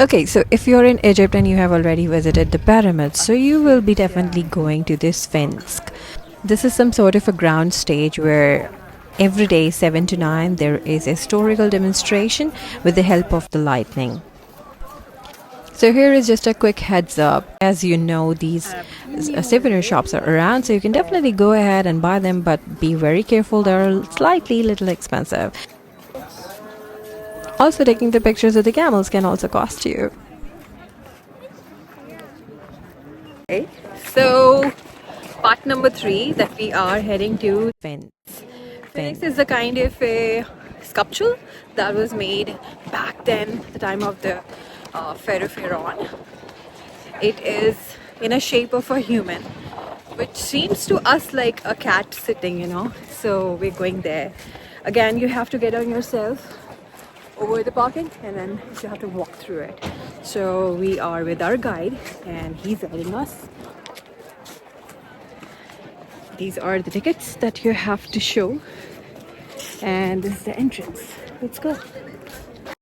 Okay, so if you're in Egypt and you have already visited the pyramids, so you will be definitely going to the Sphinx. This is some sort of a ground stage where every day 7 to 9 there is a historical demonstration with the help of the lightning. So here is just a quick heads up. As you know, these souvenir shops are around, so you can definitely go ahead and buy them, but be very careful, they're slightly little expensive. Also, taking the pictures of the camels can also cost you. Okay, so part number 3 that we are heading to Sphinx. Sphinx is a kind of a sculpture that was made back then, the time of the Pharaoh. It is in a shape of a human, which seems to us like a cat sitting, So we're going there. Again, you have to get on yourself over the parking and then you have to walk through it. So we are with our guide and he's guiding us. These are the tickets that you have to show, and this is the entrance. Let's go.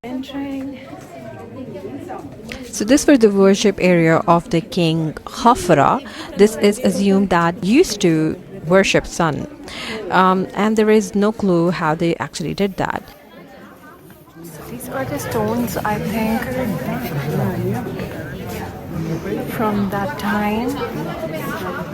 Entering. So this was the worship area of the king Khafra. This is assumed that used to worship sun, and there is no clue how they actually did that. So these are the stones, I think, from that time.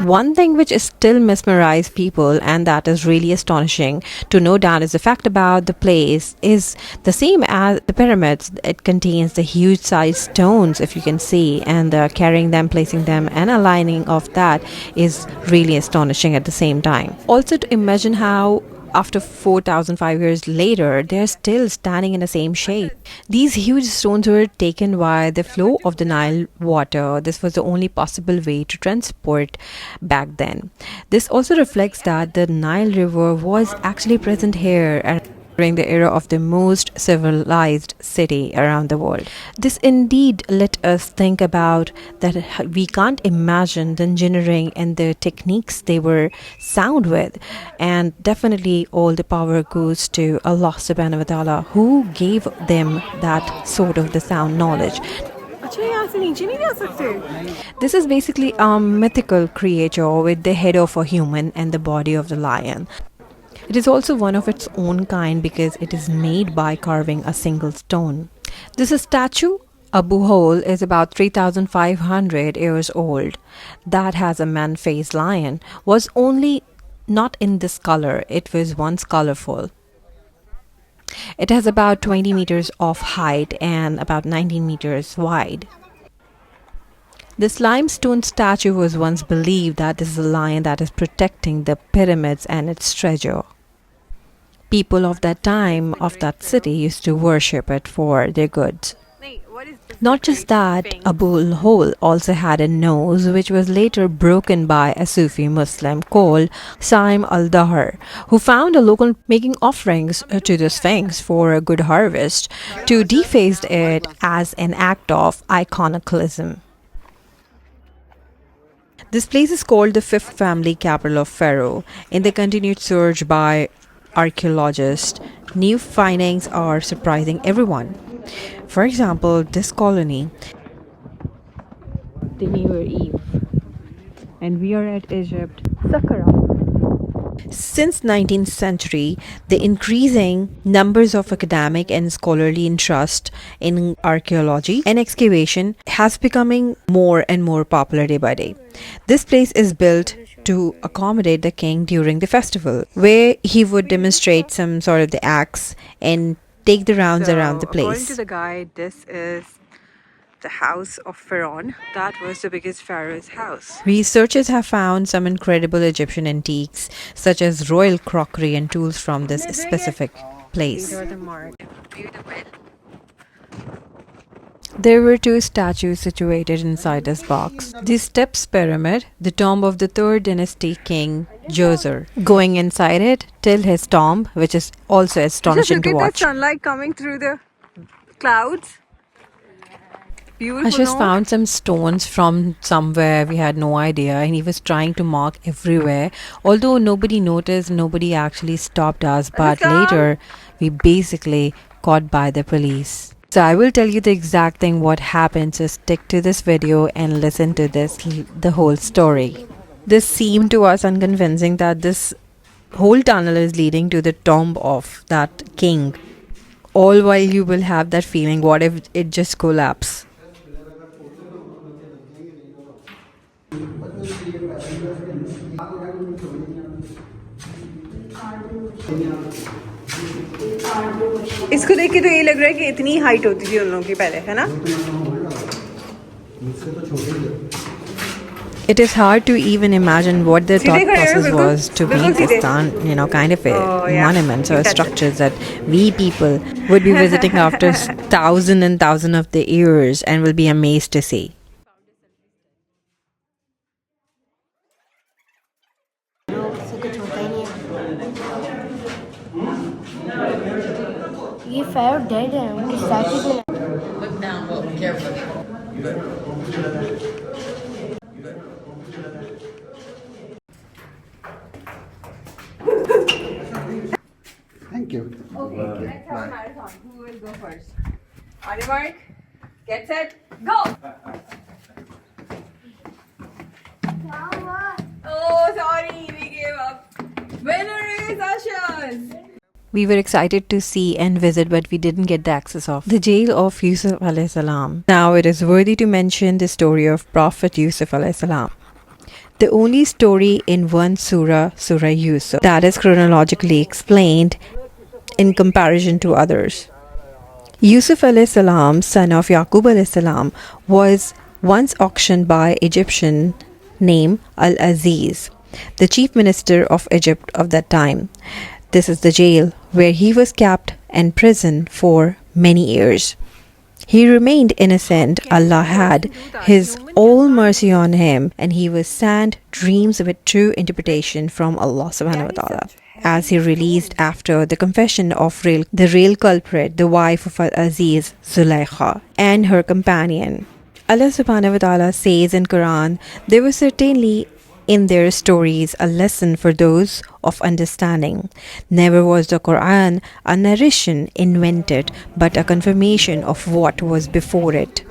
One thing which is still mesmerize people, and that is really astonishing to know that, is the fact about the place is the same as the pyramids. It contains the huge sized stones, if you can see, and carrying them, placing them, and aligning of that is really astonishing at the same time. Also, to imagine how after 4,005 years later, they're still standing in the same shape. These huge stones were taken by the flow of the Nile water. This was the only possible way to transport back then. This also reflects that the Nile River was actually present here and during the era of the most civilized city around the world. This indeed let us think about that we can't imagine the engineering and the techniques they were sound with, and definitely all the power goes to Allah subhanahu wa ta'ala, who gave them that sort of the sound knowledge. This is basically a mythical creature with the head of a human and the body of the lion. It is also one of its own kind because it is made by carving a single stone. This statue, Abu Hol, is about 3,500 years old. That has a man-faced lion, was only not in this color. It was once colorful. It has about 20 meters of height and about 19 meters wide. This limestone statue was once believed that this is a lion that is protecting the pyramids and its treasure. People of that time, of that city, used to worship it for their goods. Not just that, Abu Hol also had a nose which was later broken by a Sufi Muslim called Saim al-Dahar, who found a local making offerings to the Sphinx for a good harvest, to deface it as an act of iconoclasm. This place is called the fifth family capital of Pharaoh. In the continued search by archaeologists, new findings are surprising everyone. For example, this colony, the New Eve, and we are at Egypt, Saqqara. Since 19th century, the increasing numbers of academic and scholarly interest in archaeology and excavation has becoming more and more popular day by day. This place is built to accommodate the king during the festival, where he would demonstrate some sort of the acts and take the rounds around the place. According to the guide, this is the house of Pharaoh. That was the biggest pharaoh's house. Researchers have found some incredible Egyptian antiques, such as royal crockery and tools from this specific place. These are the mark. There were two statues situated inside this box. The Steps Pyramid, the tomb of the 3rd dynasty king Djoser. Going inside it till his tomb, which is also astonishing to watch. Look at the sunlight coming through the clouds. Beautiful. I just found some stones from somewhere, we had no idea, and he was trying to mark everywhere. Although nobody noticed, nobody actually stopped us, but later we basically caught by the police. So I will tell you the exact thing what happened. So stick to this video and listen to the whole story. This seemed to us unconvincing that this whole tunnel is leading to the tomb of that king. All while you will have that feeling, what if it just collapses? इसको देख के तो ये लग रहा है कि इतनी हाइट होती थी उन लोगों की पहले, है ना? It is hard to even imagine what their thought process was to make this kind of a monuments or structures that we people would be visiting after thousands and thousands of the years and will be amazed to see. ये fire dead है उनकी statue पे Look down, look carefully. Thank you. Okay, let's have a marathon. Who will go first? On your mark, get set, go! Oh, sorry, we gave up. Winner is Asha's. We were excited to see and visit, but we didn't get the access of the jail of Yusuf alayhi salam. Now it is worthy to mention the story of Prophet Yusuf alayhi salam. The only story in one surah, Surah Yusuf, that is chronologically explained in comparison to others. Yusuf alayhi salam, son of Yaqub alayhi salam, was once auctioned by Egyptian named Al-Aziz, the chief minister of Egypt of that time. This is the jail where he was kept and imprisoned for many years. He remained innocent. Allah had His all mercy on him, and he was sent dreams with true interpretation from Allah subhanahu wa ta'ala. As he released after the confession of the real culprit, the wife of Al-Aziz, Zulaykha, and her companion. Allah subhanahu wa ta'ala says in Quran, there was certainly in their stories a lesson for those of understanding. Never was the Quran a narration invented, but a confirmation of what was before it,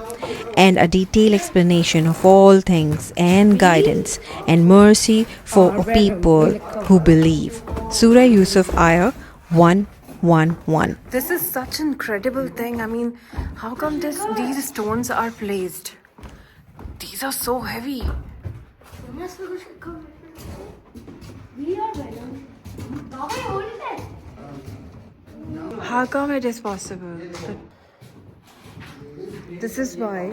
and a detailed explanation of all things, and guidance and mercy for people who believe. Surah Yusuf, Ayah 111. This is such an incredible thing. I mean, how come these stones are placed? These are so heavy. How come it is possible? This is why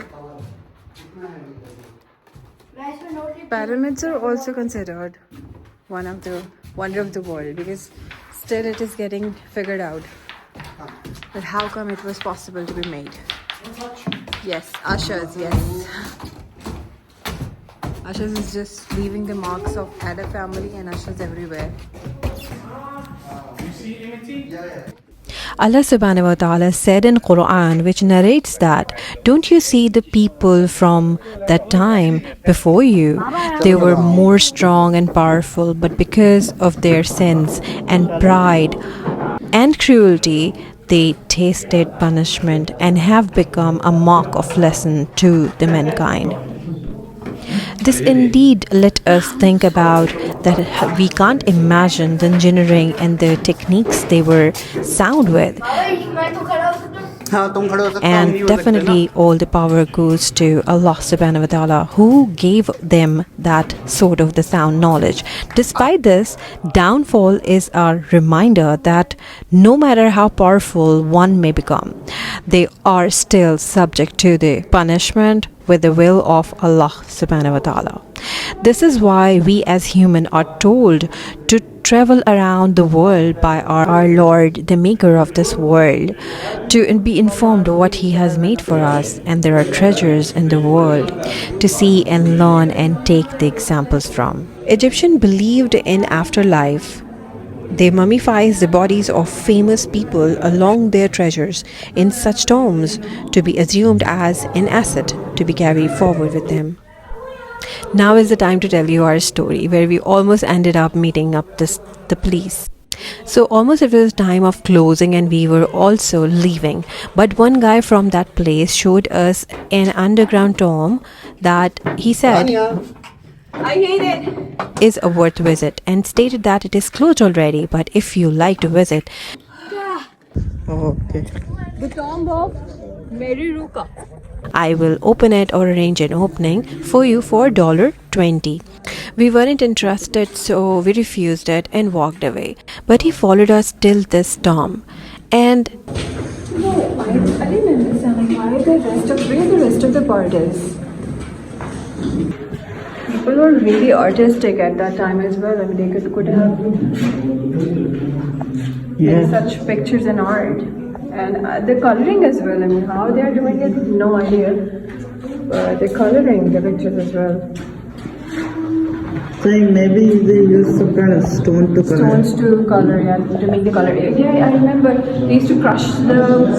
pyramids are also considered one of the wonder of the world, because still it is getting figured out that how come it was possible to be made. Yes, Asha's, yes. Asha's is just leaving the marks of ADDA family, and Asha's everywhere. Allah subhanahu wa ta'ala said in Quran, which narrates that, don't you see the people from that time before you? They were more strong and powerful, but because of their sins and pride and cruelty, they tasted punishment and have become a mark of lesson to the mankind. This indeed let us think about that we can't imagine the engineering and the techniques they were sound with. And definitely all the power goes to Allah subhanahu wa ta'ala, who gave them that sort of the sound knowledge. Despite this, downfall is a reminder that no matter how powerful one may become, they are still subject to the punishment with the will of Allah subhanahu wa ta'ala. This is why we as human are told to travel around the world by our Lord, the maker of this world, to be informed of what He has made for us, and there are treasures in the world to see and learn and take the examples from. Egyptians believed in afterlife. They mummifies the bodies of famous people along their treasures in such tombs to be assumed as an asset to be carried forward with them. Now is the time to tell you our story, where we almost ended up meeting up the police. So almost it was time of closing and we were also leaving. But one guy from that place showed us an underground tomb that he said Daniya. is a worth visit and stated that it is closed already, but if you like to visit, Okay. I will open it or arrange an opening for you for $20. We weren't interested, so we refused it and walked away. But he followed us till this tomb. And I didn't understand why where the rest of the part is. People were really artistic at that time as well. I mean, they could have made such pictures and art. And the coloring as well. I mean, how they are doing it, no idea. But the coloring, the pictures as well. Saying maybe they use some kind of stone to color. Stones to color, yeah, to make the color. Yeah, I remember they used to crush the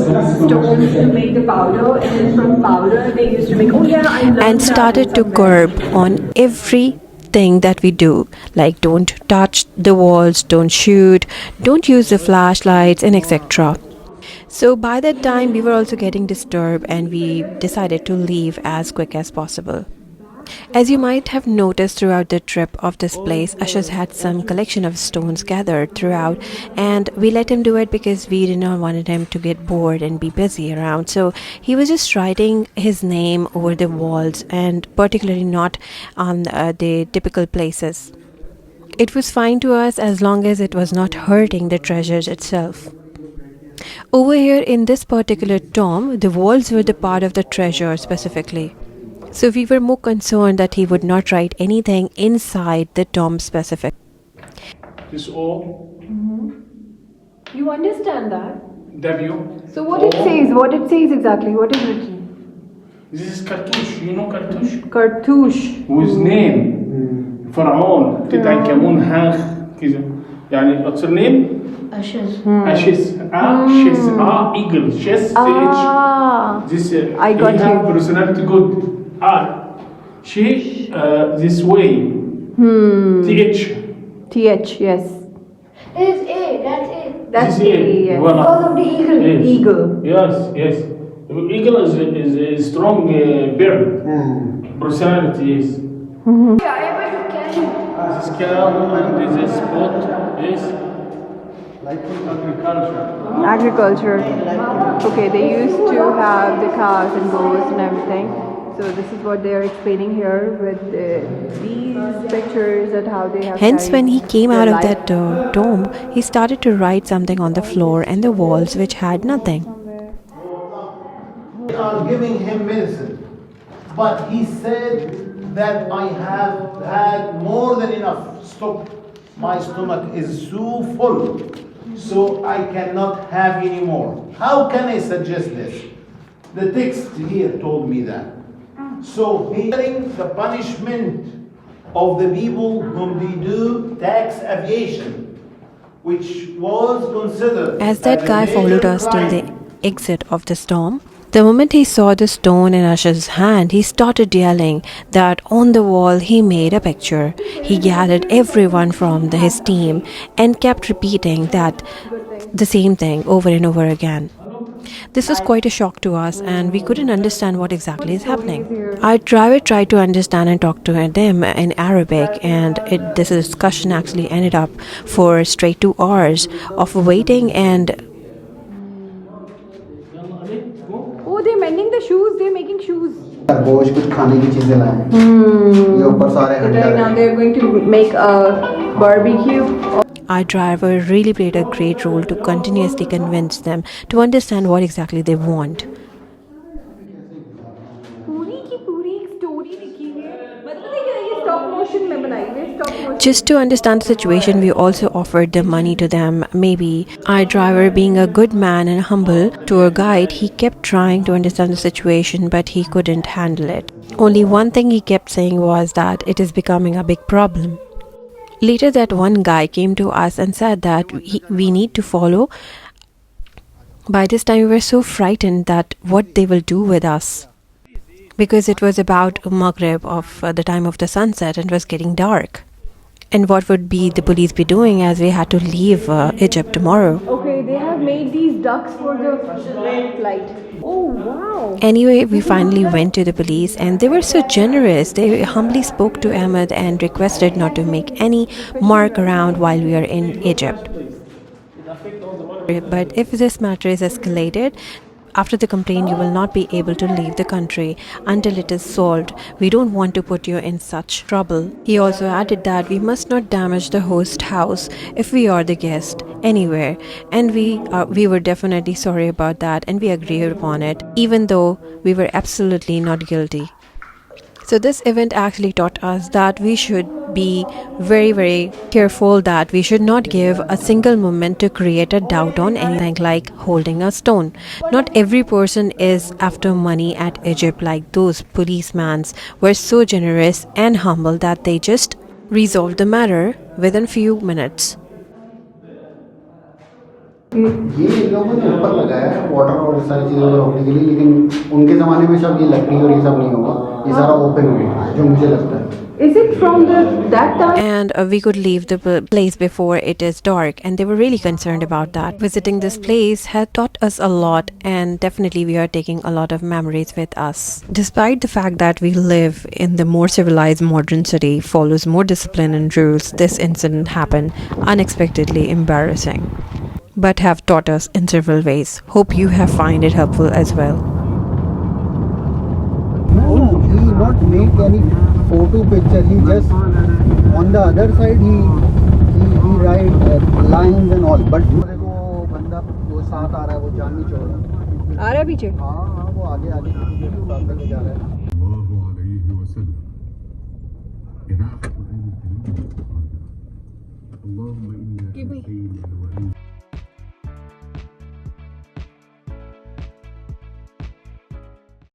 stones to make the powder, and then from powder they used to make. Oh yeah, I learned and that started to somewhere. curb on everything that we do, like don't touch the walls, don't shoot, don't use the flashlights, and etc. So by that time we were also getting disturbed and we decided to leave as quick as possible. As you might have noticed throughout the trip of this place, Ashish had some collection of stones gathered throughout, and we let him do it because we did not want him to get bored and be busy around. So he was just writing his name over the walls, and particularly not on the typical places. It was fine to us as long as it was not hurting the treasures itself. Over here in this particular tomb, the walls were the part of the treasure specifically. So we were more concerned that he would not write anything inside the tomb specific. This O, You understand that? W. So what it says? What it says exactly? What is written? This is cartouche. You know cartouche? Cartouche. Whose name فرعون تتعنكمون هاخ كذا يعني what's her name? Ashes. Ashes. Ashes. Eagle. Chess. Ah. This I got he have you. personality good. She this way. TH. TH, yes. It's A, that's it. That's This A, yes. Voilà. Because of the eagle. Yes. Eagle. Yes, yes. Eagle is a strong bird. Personality, yes. This cow and this spot is like agriculture. Agriculture. Okay, they used to have the cows and goats and everything. So this is what they are explaining here with these pictures and how they have. Hence, carried when he came their out of life. that tomb, he started to write something on the floor and the walls which had nothing. They are giving him medicine, but he said that I have had more than enough. Stop. My stomach is so full, so I cannot have any more. How can I suggest this? The text here told me that. So hearing the punishment of the people whom they do tax aviation, which was considered As that a guy major followed us till crime. the exit of the storm, the moment he saw the stone in Ash's hand, he started yelling that on the wall he made a picture. He gathered everyone from his team and kept repeating that the same thing over and over again. This was quite a shock to us and we couldn't understand what exactly is happening. Our driver tried to understand and talk to them in Arabic, and this discussion actually ended up for straight 2 hours of waiting and Oh, they're mending the shoes. They're making shoes. गोश्त कुछ खाने की चीजें लाए ये ऊपर सारे Right अंडे now they're going to make a barbecue. our driver really played a great role to continuously convince them to understand what exactly they want. पूरी की पूरी एक स्टोरी लिखी है मतलब है कि ये स्टॉप मोशन में बनाई हुई है stop motion Just to understand the situation, we also offered the money to them. Maybe our driver, being a good man and humble tour guide, he kept trying to understand the situation, but he couldn't handle it. Only one thing he kept saying was that it is becoming a big problem. Later, that one guy came to us and said that we need to follow. By this time, we were so frightened that what they will do with us. Because it was about Maghrib of the time of the sunset and it was getting dark. And what would be the police be doing as we had to leave Egypt tomorrow? Okay, they have made these ducks for the flight. Oh wow. Anyway, we finally went to the police and they were so generous. They humbly spoke to Ahmed and requested not to make any mark around while we are in Egypt. But if this matter is escalated, after the complaint, you will not be able to leave the country until it is solved. We don't want to put you in such trouble. He also added that we must not damage the host house if we are the guest anywhere, and we were definitely sorry about that, and we agreed upon it, even though we were absolutely not guilty. So this event actually taught us that we should be very, very careful, that we should not give a single moment to create a doubt on anything like holding a stone. Not every person is after money at Egypt. Like those policemen were so generous and humble that they just resolved the matter within few minutes. ये इन लोगों ने ऊपर लगाया है water और इस सारी चीज़ों को रोकने के लिए, लेकिन उनके ज़माने में सब ये लकड़ी और ये सब नहीं होगा, ये सारा ओपन होगा जो मुझे लगता है. Is it from that time? And we could leave the place before it is dark, and they were really concerned about that. Visiting this place had taught us a lot, and definitely we are taking a lot of memories with us. Despite the fact that we live in the more civilized modern city, follows more discipline and rules, this incident happened unexpectedly embarrassing, but have taught us in several ways. Hope you have find it helpful as well. No, he not make any photo picture. He just on the other side he write lines and all. But देखो बंदा वो साथ आ रहा है, वो जान नहीं छोड़ रहा. आ रहा है पीछे? हाँ वो आगे आगे साथ लेके जा रहा है. Give me.